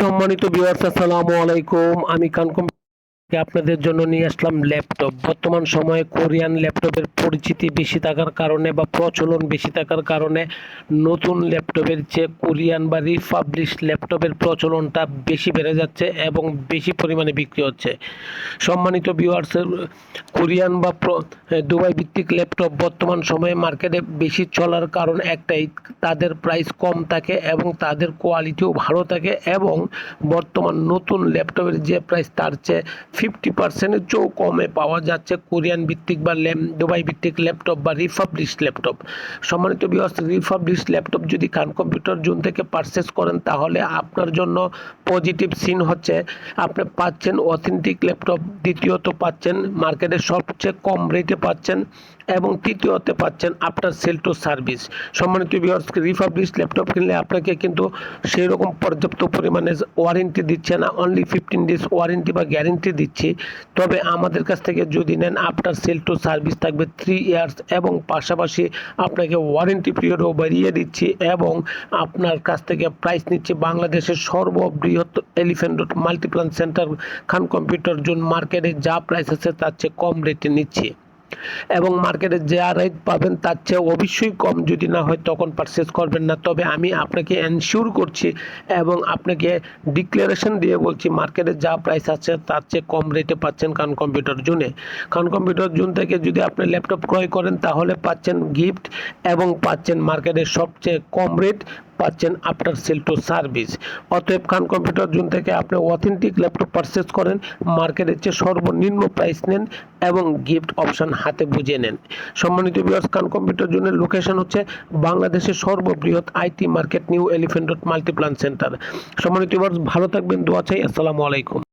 সম্মানিত ভিউয়ার্স, আসসালামু আলাইকুম। আমি কানকম আপনাদের জন্য নিয়ে আসলাম ল্যাপটপ। বর্তমান সময়ে কোরিয়ান ল্যাপটপের পরিচিতি বেশি থাকার কারণে বা প্রচলন বেশি থাকার কারণে নতুন ল্যাপটপের চেয়ে কোরিয়ান বা রিফাবলিশ ল্যাপটপের প্রচলনটা বেশি বেড়ে যাচ্ছে এবং বেশি পরিমাণে বিক্রি হচ্ছে। সম্মানিত ভিউয়ার্স, কোরিয়ান বা দুবাই ভিত্তিক ল্যাপটপ বর্তমান সময়ে মার্কেটে বেশি চলার কারণ একটাই, তাদের প্রাইস কম থাকে এবং তাদের কোয়ালিটিও ভালো থাকে এবং বর্তমান নতুন ল্যাপটপের যে প্রাইস তার চেয়ে 50%-এর চেয়েও কমে পাওয়া যাচ্ছে কোরিয়ান ভিত্তিক বা দুবাই ভিত্তিক ল্যাপটপ বা রিফাবলিশ ল্যাপটপ। সম্মানিত ভিউয়ার্স, রিফাবলিশ ল্যাপটপ যদি খান কম্পিউটার জোন থেকে পারচেস করেন তাহলে আপনার জন্য পজিটিভ সিন হচ্ছে আপনি পাচ্ছেন অথেন্টিক ল্যাপটপ, দ্বিতীয়ত পাচ্ছেন মার্কেটে সবচেয়ে কম রেটে পাচ্ছেন এবং তৃতীয়তে পাচ্ছেন আফটার সেল টু সার্ভিস। সম্মানিত ভিউয়ার্স, রিফাবলিশ ল্যাপটপ কিনলে আপনাকে কিন্তু সেই রকম পর্যাপ্ত পরিমাণে ওয়ারেন্টি দিচ্ছে না, অনলি 15 ডেজ ওয়ারেন্টি বা গ্যারেন্টি দিচ্ছি। তবে আমাদের কাছ থেকে যদি নেন আফটার সেল টু সার্ভিস থাকবে 3 ইয়ার্স এবং পাশাপাশি আপনাকে ওয়ারেন্টি পিরিয়ডও বাড়িয়ে দিচ্ছি এবং আপনার কাছ থেকে প্রাইস নিচ্ছে বাংলাদেশের সর্ববৃহৎ এলিফ্যান্ট রোড মাল্টিপ্লান সেন্টার খান কম্পিউটার জোন। মার্কেটে যা প্রাইস আছে তার চেয়ে কম রেটে নিচ্ছি এবং মার্কেটে যা রেট পাবেন তার চেয়ে অবশ্যই কম, যদি না হয় তখন পারচেস করবেন না। তবে আমি আপনাকে এনশিওর করছি এবং আপনাকে ডিক্লারেশন দিয়ে বলছি মার্কেটে যা প্রাইস আছে তার চেয়ে কম রেটে পাচ্ছেন খান কম্পিউটার জোনে। খান কম্পিউটার জোন থেকে যদি আপনি ল্যাপটপ ক্রয় করেন তাহলে পাচ্ছেন গিফট এবং পাচ্ছেন মার্কেটের সবচেয়ে কম রেট, পাচ্ছেন আফটার সেল টু সার্ভিস। অতএব খান কম্পিউটার জোন থেকে আপনি অথেন্টিক ল্যাপটপ পারচেস করেন, মার্কেটের চেয়ে সর্বনিম্ন প্রাইস নেন এবং গিফট অপশন হাতে বুঝে নেন। সম্মানিত ভিউয়ার্স, খান কম্পিউটার জোনের লোকেশন হচ্ছে বাংলাদেশের সর্ববৃহৎ IT market new elephant road Multiplan centre. সম্মানিত ভিউয়ার্স, ভালো থাকবেন, দোয়া চাই। আসসালামু আলাইকুম।